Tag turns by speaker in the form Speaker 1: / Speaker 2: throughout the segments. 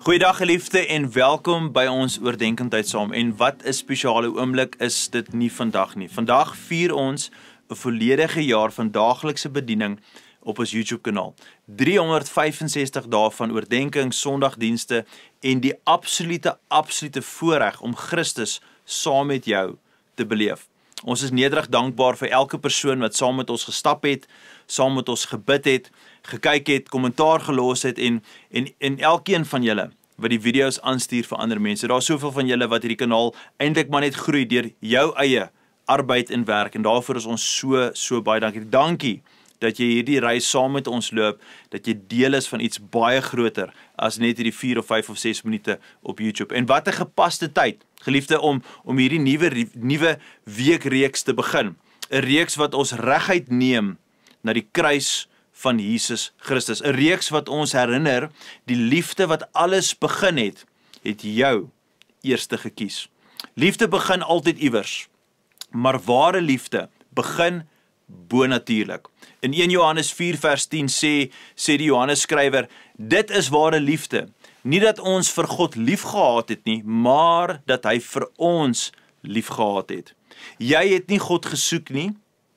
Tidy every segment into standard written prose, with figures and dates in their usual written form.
Speaker 1: Goeiedag geliefde en welkom by ons oordeenkendheid saam. En wat 'n spesiale oomblik is dit nie vandag nie. Vandag vier ons 'n volledige jaar van daaglikse bediening op ons YouTube kanaal. 365 dae van oordenking, Sondagdienste en die absolute voorreg om Christus saam met jou te beleef. Ons is nederig dankbaar vir elke persoon wat saam met ons gestap het, saam met ons gebid het, gekyk het, kommentaar gelos het en elkeen van julle wat die video's aanstuur vir ander mense. Daar is soveel van julle wat hierdie kanaal eintlik maar net groei deur jou eie arbeid en werk en daarvoor is ons so baie dankie. Dankie dat jy hierdie reis saam met ons loop, dat jy deel is van iets baie groter as net hierdie 4 of 5 of 6 minute op YouTube. En wat 'n gepaste tyd, geliefde, om hierdie nuwe weekreeks te begin. 'n Reeks wat ons reguit neem na die kruis van Jesus Christus. 'n Reeks wat ons herinner, die liefde wat alles begin het jou eerste gekies. Liefde begin altyd iewers, maar ware liefde begin bonatuurlik. In 1 Johannes 4 vers 10 sê die Johannes skrywer, dit is ware liefde, nie dat ons vir God lief gehad het nie, maar dat hy vir ons lief gehad het. Jy het nie God gesoek nie,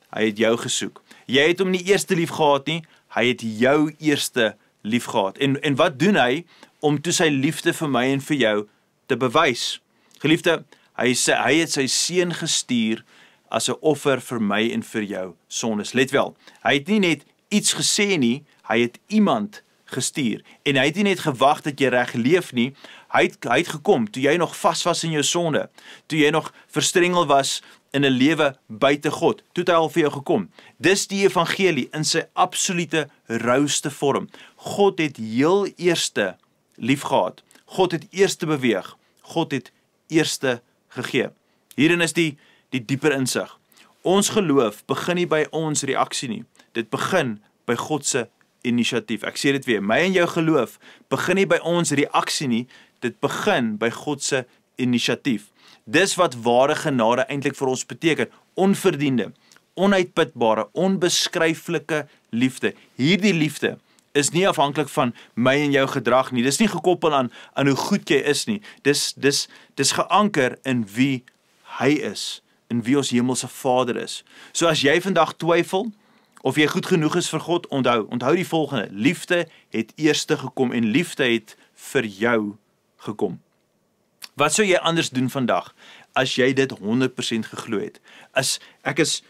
Speaker 1: hy het jou gesoek. Jy het hom nie eerste lief gehad nie, hy het jou eerste lief gehad. En wat doen hy om toe sy liefde vir my en vir jou te bewys? Geliefde, hy het sy seun gestuur as 'n offer vir my en vir jou sondes. Let wel, hy het nie net iets gesê nie, hy het iemand gestuur. En hy het nie net gewag dat jy reg leef nie, hy het gekom toe jy nog vas was in jou sonde, toe jy nog verstrengel was in 'n lewe buite God, toe het hy al vir jou gekom. Dis die evangelie in sy absolute rouste vorm. God het heel eerste lief gehad. God het eerste beweeg. God het eerste gegee. Hierin is die dieper insig. Ons geloof begin nie by ons reaksie nie. Dit begin by God se inisiatief. Ek sê dit weer, my en jou geloof begin nie by ons reaksie nie, dit begin by God se inisiatief. Dis wat ware genade eintlik vir ons beteken, onverdiende, onuitputbare, onbeskryflike liefde. Hierdie liefde is nie afhanklik van my en jou gedrag nie, dis nie gekoppel aan hoe goed jy is nie, dis geanker in wie hy is, in wie ons hemelse Vader is. So as jy vandag twyfel, of jy goed genoeg is vir God, onthou die volgende, liefde het eerste gekom en liefde het vir jou gekom. Wat sou jy anders doen vandag, as jy dit 100% geglo het?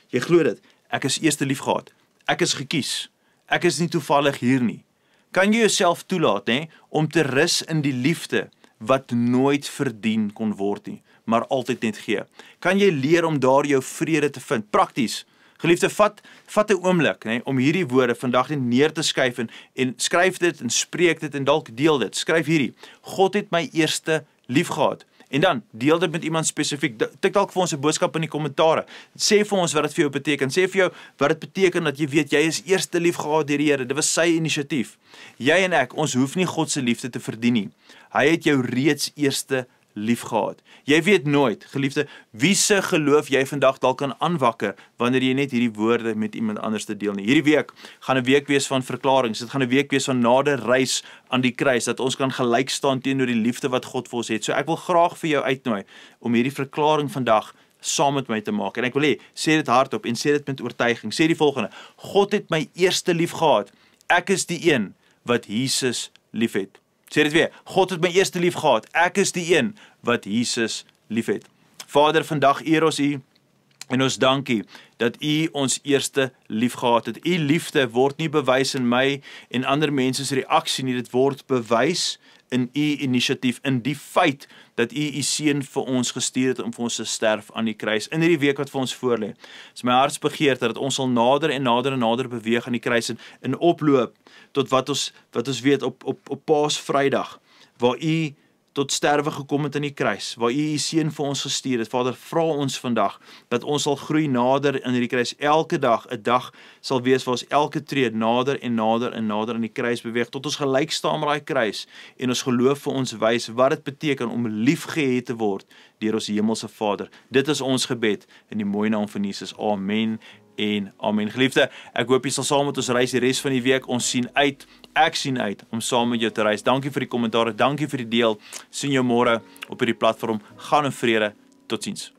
Speaker 1: Jy glo dit, ek is eerste lief gehad, ek is gekies, ek is nie toevallig hier nie. Kan jy jouself toelaat, om te rus in die liefde, wat nooit verdien kon word nie, maar altyd net gee? Kan jy leer om daar jou vrede te vind? Prakties. Geliefde, vat 'n oomblik, om hierdie woorde vandag net neer te skryf en skryf dit en spreek dit en dalk deel dit. Skryf hierdie, God het my eerste lief gehad. En dan, deel dit met iemand spesifiek. Tik dalk vir ons 'n boodskap in die kommentare. Sê vir ons wat dit vir jou beteken. Sê vir jou wat dit beteken dat jy weet, jy is eerste lief gehad deur die Here. Dit was sy inisiatief. Jy en ek, ons hoef nie God se liefde te verdien nie. Hy het jou reeds eerste lief gehad. Jy weet nooit, geliefde, wie se geloof jy vandag dalk kan aanwakker, wanneer jy net hierdie woorde met iemand anders te deel nie. Hierdie week gaan 'n week wees van verklarings, dit gaan 'n week wees van nader reis aan die kruis, dat ons kan gelyk staan teenoor die liefde wat God vir ons het. So ek wil graag vir jou uitnooi, om hierdie verklaring vandag saam met my te maak. En ek wil hê, sê dit hardop en sê dit met oortuiging. Sê die volgende, God het my eerste lief gehad, ek is die een wat Jesus lief het. Sê dit weer, God het my eerste lief gehad, ek is die een wat Jesus lief het. Vader, vandag eer ons U en ons dankie dat U ons eerste lief gehad het. U liefde word nie bewys in my en ander mense se reaksie nie, dit word bewys in U inisiatief, in die feit dat U seun vir ons gestuur het om vir ons te sterf aan die kruis, in hierdie week wat vir ons voorlê. Dis my hartsbegeerte dat ons sal nader en nader beweeg aan die kruis en oploop tot wat ons weet op Paasvrydag, waar U tot sterwe gekom het in die kruis, waar U seun vir ons gestuur het. Vader, vra ons vandag dat ons sal groei nader in hierdie kruis. Elke dag 'n dag sal wees waar ons elke tree nader en nader aan die kruis beweeg, tot ons gelyk staan met daai kruis en ons geloof vir ons wys wat dit beteken om liefgehet te word deur ons hemelse Vader. Dit is ons gebed in die mooi naam van Jesus. Amen en amen. Geliefde, ek hoop jy sal saam met ons reis die res van die week. Ek sien uit om saam met jou te reis. Dankie vir die kommentaar, dankie vir die deel. Sien jou môre op hierdie platform. Gaan in vrede. Totsiens.